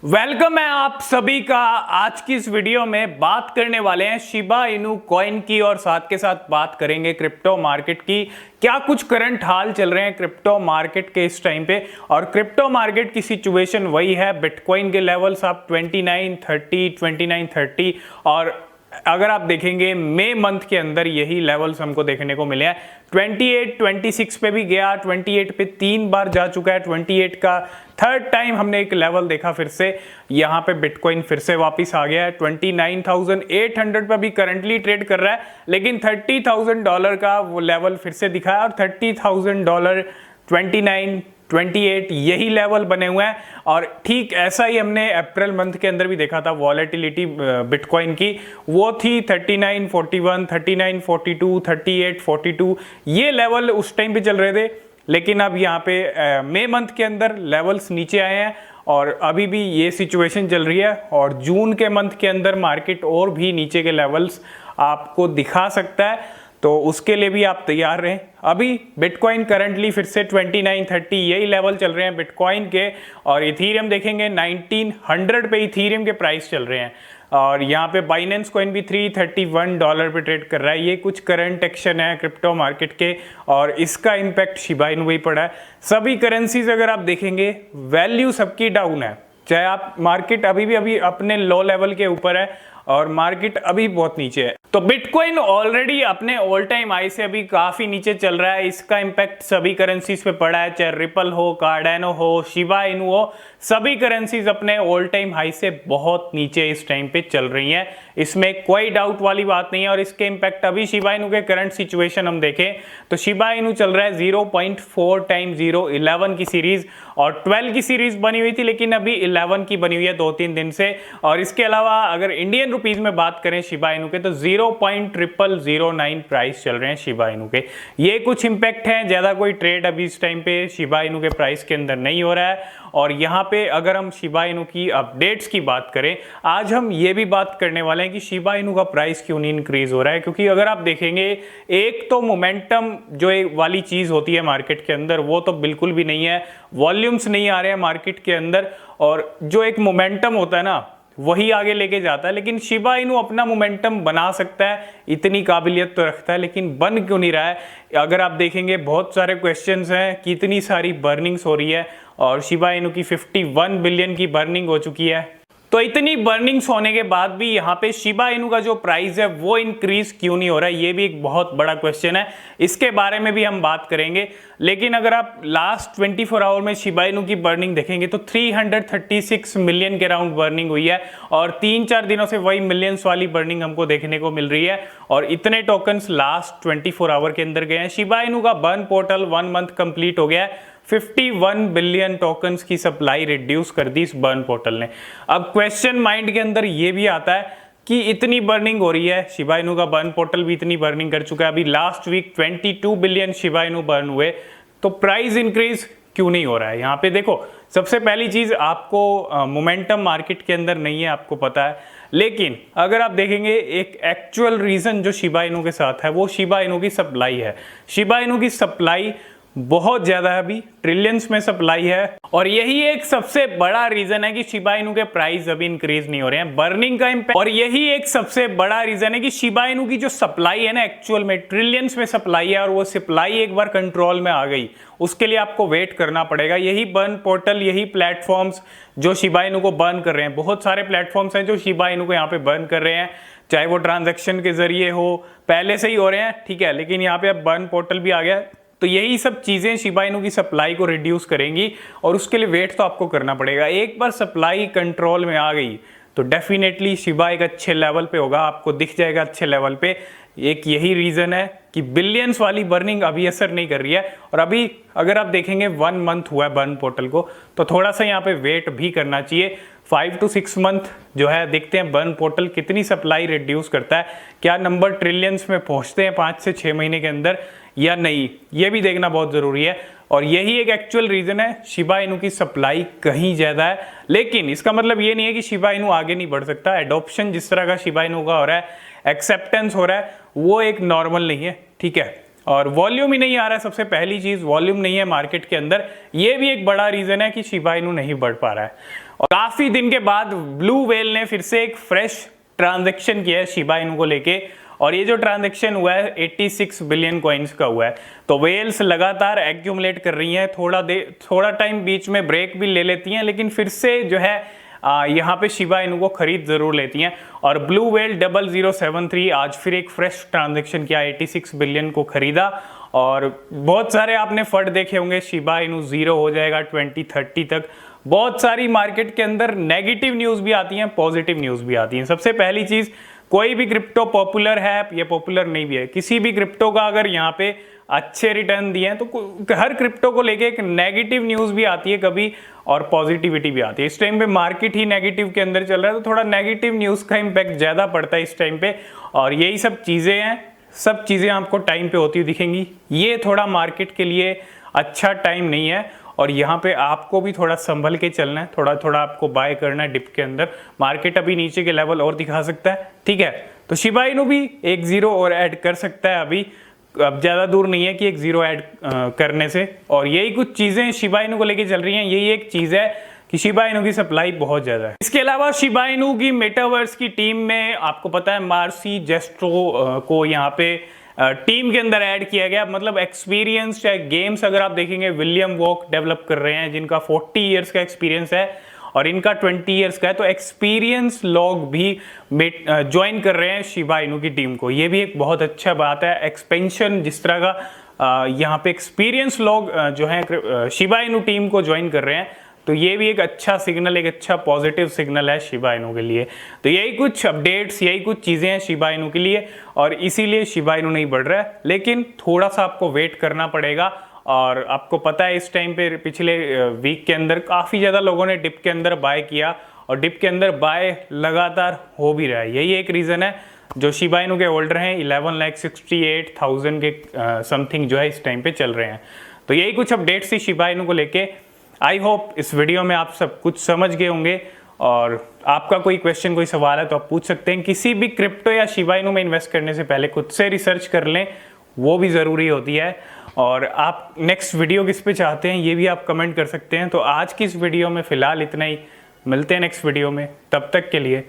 Welcome है आप सभी का। आज की इस वीडियो में बात करने वाले हैं शिबा इनू कॉइन की और साथ के साथ बात करेंगे क्रिप्टो मार्केट की। क्या कुछ करंट हाल चल रहे हैं क्रिप्टो मार्केट के इस टाइम पे, और क्रिप्टो मार्केट की सिचुएशन वही है। बिटकॉइन के लेवल्स आप 2930 और अगर आप देखेंगे मई मंथ के अंदर यही लेवल्स हमको देखने को मिले हैं। 26 पे भी गया, 28 पे 3 बार जा चुका है। 28 का थर्ड टाइम हमने एक लेवल देखा, फिर से यहाँ पे बिटकॉइन फिर से वापस आ गया है। 29,800 पे भी करंटली ट्रेड कर रहा है, लेकिन $30,000 का वो लेवल फिर से दिखा है और $30,000 29-28 यही लेवल बने हुए हैं। और ठीक ऐसा ही हमने अप्रैल मंथ के अंदर भी देखा था। वॉलेटिलिटी बिटकॉइन की वो थी 39.41, 39.42, 38.42 ये लेवल उस टाइम पे चल रहे थे। लेकिन अब यहाँ पे मई मंथ के अंदर लेवल्स नीचे आए हैं और अभी भी ये सिचुएशन चल रही है। और जून के मंथ के अंदर मार्केट और भी नीचे के लेवल्स आपको दिखा सकता है, तो उसके लिए भी आप तैयार रहें। अभी बिटकॉइन करंटली फिर से 2930 यही लेवल चल रहे हैं बिटकॉइन के। और इथीरियम देखेंगे 1900 पे इथीरियम के प्राइस चल रहे हैं। और यहाँ पे बाइनेंस कॉइन भी $331 पे ट्रेड कर रहा है। ये कुछ करंट एक्शन है क्रिप्टो मार्केट के और इसका इम्पैक्ट शिबा इनू पे ही पड़ा है। सभी करेंसीज अगर आप देखेंगे वैल्यू सबकी डाउन है, चाहे आप मार्केट अभी अपने लो लेवल के ऊपर है और मार्केट अभी बहुत नीचे है। तो बिटकॉइन ऑलरेडी अपने ऑल टाइम हाई से अभी काफी नीचे चल रहा है। इसका इम्पैक्ट सभी करेंसीज पे पड़ा है, चाहे रिपल हो, कार्डानो हो, शिबा इनू हो, सभी करेंसीज अपने ऑल टाइम हाई से बहुत नीचे इस टाइम पे चल रही हैं। इसमें कोई डाउट वाली बात नहीं है। और इसके इम्पैक्ट अभी शिबा इनू के करंट सिचुएशन हम देखें तो शिबा इनू चल रहा है 0.4 टाइम 0 11 की सीरीज, और 12 की सीरीज बनी हुई थी लेकिन अभी 11 की बनी हुई है 2-3 दिन से। और इसके अलावा अगर इंडियन रुपीज में बात करें शिबा इनू के तो 0.0009 प्राइस चल रहे हैं शिबा इनू के। ये कुछ इंपैक्ट है, ज्यादा कोई ट्रेड अभी इस टाइम पे शिबा इनू के प्राइस के अंदर नहीं हो रहा है। और यहाँ पे अगर हम शिबा इनू की अपडेट्स की बात करें, आज हम ये भी बात करने वाले हैं कि शिबा इनू का प्राइस क्यों नहीं इंक्रीज हो रहा है। क्योंकि अगर आप देखेंगे एक तो मोमेंटम जो एक वाली चीज होती है मार्केट के अंदर वो तो बिल्कुल भी नहीं है, वॉल्यूम्स नहीं आ रहे हैं मार्केट के अंदर। और जो एक मोमेंटम होता है ना वही आगे लेके जाता है। लेकिन शिबा इनू अपना मोमेंटम बना सकता है, इतनी काबिलियत तो रखता है, लेकिन बन क्यों नहीं रहा है। अगर आप देखेंगे बहुत सारे क्वेश्चंस हैं, कितनी सारी बर्निंग्स हो रही है और शिबा इनू की 51 बिलियन की बर्निंग हो चुकी है। तो इतनी बर्निंग्स होने के बाद भी यहाँ पे शिबा इनू का जो प्राइस है वो इंक्रीज क्यों नहीं हो रहा है, ये भी एक बहुत बड़ा क्वेश्चन है। इसके बारे में भी हम बात करेंगे। लेकिन अगर आप लास्ट 24 आवर में शिबा इनू की बर्निंग देखेंगे तो 336 मिलियन के अराउंड बर्निंग हुई है। और 3-4 दिनों से वही मिलियंस वाली बर्निंग हमको देखने को मिल रही है। और इतने टोकन्स लास्ट 24 आवर के अंदर गए हैं। शिबा इनू का बर्न पोर्टल 1 मंथ कंप्लीट हो गया है। 51 बिलियन टोकन्स की सप्लाई रिड्यूस कर दी इस बर्न पोर्टल ने। अब क्वेश्चन माइंड के अंदर ये भी आता है कि इतनी बर्निंग हो रही है, शिबा इनू का बर्न पोर्टल भी इतनी बर्निंग कर चुका है। अभी last week 22 billion Shiba Inu burn हुए, तो प्राइस इंक्रीज क्यों नहीं हो रहा है। यहाँ पे देखो, सबसे पहली चीज आपको मोमेंटम मार्केट के अंदर नहीं है, आपको पता है। लेकिन अगर आप देखेंगे एक एक्चुअल रीजन जो शिबा इनू के साथ है वो शिबा इनू की सप्लाई है। शिबा इनू की सप्लाई बहुत ज्यादा है, अभी ट्रिलियंस में सप्लाई है। और यही एक सबसे बड़ा रीजन है कि शिबा इनू के प्राइस अभी इंक्रीज नहीं हो रहे हैं, बर्निंग का इम्पैक्ट। और यही एक सबसे बड़ा रीजन है कि शिबा इनू की जो सप्लाई है ना एक्चुअल में ट्रिलियंस में सप्लाई है, और वो सप्लाई एक बार कंट्रोल में आ गई उसके लिए आपको वेट करना पड़ेगा। यही बर्न पोर्टल, यही प्लेटफॉर्म्स जो शिबा इनू को बर्न कर रहे हैं, बहुत सारे प्लेटफॉर्म्स हैं जो शिबा इनू को यहाँ पे बर्न कर रहे हैं, चाहे वो ट्रांजेक्शन के जरिए हो, पहले से ही हो रहे हैं, ठीक है। लेकिन यहाँ पे अब बर्न पोर्टल भी आ गया, तो यही सब चीजें शिबा इनू की सप्लाई को रिड्यूस करेंगी। और उसके लिए वेट तो आपको करना पड़ेगा। एक बार सप्लाई कंट्रोल में आ गई तो डेफिनेटली शिबा एक अच्छे लेवल पे होगा, आपको दिख जाएगा अच्छे लेवल पे। एक यही रीजन है कि बिलियंस वाली बर्निंग अभी असर नहीं कर रही है। और अभी अगर आप देखेंगे 1 मंथ हुआ है बर्न पोर्टल को, तो थोड़ा सा यहाँ पे वेट भी करना चाहिए। 5 to 6 मंथ जो है, देखते हैं बर्न पोर्टल कितनी सप्लाई रिड्यूस करता है, क्या नंबर ट्रिलियंस में पहुंचते हैं 5 से 6 महीने के अंदर या नहीं, ये भी देखना बहुत जरूरी है। और यही एक एक्चुअल रीजन है, शिबा इनू की सप्लाई कहीं ज्यादा है। लेकिन इसका मतलब ये नहीं है कि शिबा इनू आगे नहीं बढ़ सकता। एडॉप्शन जिस तरह का शिबा इनू का हो रहा है, एक्सेप्टेंस हो रहा है, वो एक नॉर्मल नहीं है, ठीक है। और वॉल्यूम ही नहीं आ रहा है, सबसे पहली चीज वॉल्यूम नहीं है मार्केट के अंदर, ये भी एक बड़ा रीजन है कि शिबा इनू नहीं बढ़ पा रहा है। और काफी दिन के बाद ब्लू व्हेल ने फिर से एक फ्रेश ट्रांजैक्शन किया है शिबा इनू को लेके, और ये जो ट्रांजैक्शन हुआ है 86 बिलियन कॉइन्स का हुआ है। तो वेल्स लगातार एक्यूमुलेट कर रही हैं, थोड़ा टाइम बीच में ब्रेक भी ले लेती हैं, लेकिन फिर से जो है यहाँ पे शिबा इनू को खरीद जरूर लेती हैं। और ब्लू व्हेल 0073 आज फिर एक फ्रेश ट्रांजैक्शन किया, 86 बिलियन को खरीदा। और बहुत सारे आपने फंड देखे होंगे, शिबा इनू 0 हो जाएगा 2030 तक। बहुत सारी मार्केट के अंदर नेगेटिव न्यूज़ भी आती हैं, पॉजिटिव न्यूज़ भी आती हैं। सबसे पहली चीज़, कोई भी क्रिप्टो पॉपुलर है या पॉपुलर नहीं भी है, किसी भी क्रिप्टो का अगर यहाँ पे अच्छे रिटर्न दिए हैं तो हर क्रिप्टो को लेके एक नेगेटिव न्यूज़ भी आती है कभी, और पॉजिटिविटी भी आती है। इस टाइम पे मार्केट ही नेगेटिव के अंदर चल रहा है, तो थोड़ा नेगेटिव न्यूज़ का इम्पैक्ट ज़्यादा पड़ता है इस टाइम पे। और यही सब चीज़ें हैं, सब चीज़ें आपको टाइम पे होती हुई दिखेंगी। ये थोड़ा मार्केट के लिए अच्छा टाइम नहीं है, और यहाँ पे आपको भी थोड़ा संभल के चलना है, थोड़ा थोड़ा आपको बाय करना है डिप के अंदर। मार्केट अभी नीचे के लेवल और दिखा सकता है, ठीक है। तो शिबा इनू भी एक 0 और ऐड कर सकता है अभी, अब ज़्यादा दूर नहीं है कि एक 0 ऐड करने से। और यही कुछ चीज़ें शिबा इनू को लेके चल रही हैं। यही एक चीज़ है कि शिबा इनू की सप्लाई बहुत ज़्यादा है। इसके अलावा शिबा इनू की मेटावर्स की टीम में आपको पता है मार्सी जेस्ट्रो को यहाँ पे टीम के अंदर ऐड किया गया। मतलब एक्सपीरियंस चाहे गेम्स अगर आप देखेंगे, विलियम वॉक डेवलप कर रहे हैं जिनका 40 ईयर्स का एक्सपीरियंस है और इनका 20 ईयर्स का है। तो एक्सपीरियंस लोग भी ज्वाइन कर रहे हैं शिबा इनू की टीम को। ये भी एक बहुत अच्छा बात है। एक्सपेंशन जिस तरह का यहाँ पे एक्सपीरियंस लोग जो हैं शिबा इनू टीम को ज्वाइन कर रहे हैं, तो ये भी एक अच्छा सिग्नल, एक अच्छा पॉजिटिव सिग्नल है शिबा इनू के लिए। तो यही कुछ अपडेट्स, यही कुछ चीज़ें हैं शिबा इनू के लिए, और इसीलिए शिबा इनू नहीं बढ़ रहा है। लेकिन थोड़ा सा आपको वेट करना पड़ेगा। और आपको पता है इस टाइम पे पिछले वीक के अंदर काफ़ी ज़्यादा लोगों ने डिप के अंदर बाय किया, और डिप के अंदर बाय लगातार हो भी रहा है। यही एक रीज़न है जो शिबा इनू के होल्डर हैं 11,68,000 के समथिंग जो है इस टाइम पे चल रहे हैं। तो यही कुछ अपडेट्स थी शिबा इनू को लेके। आई होप इस वीडियो में आप सब कुछ समझ गए होंगे, और आपका कोई क्वेश्चन, कोई सवाल है तो आप पूछ सकते हैं। किसी भी क्रिप्टो या शिबा इनू में इन्वेस्ट करने से पहले खुद से रिसर्च कर लें, वो भी ज़रूरी होती है। और आप नेक्स्ट वीडियो किस पे चाहते हैं ये भी आप कमेंट कर सकते हैं। तो आज की इस वीडियो में फ़िलहाल इतना ही, मिलते हैं नेक्स्ट वीडियो में, तब तक के लिए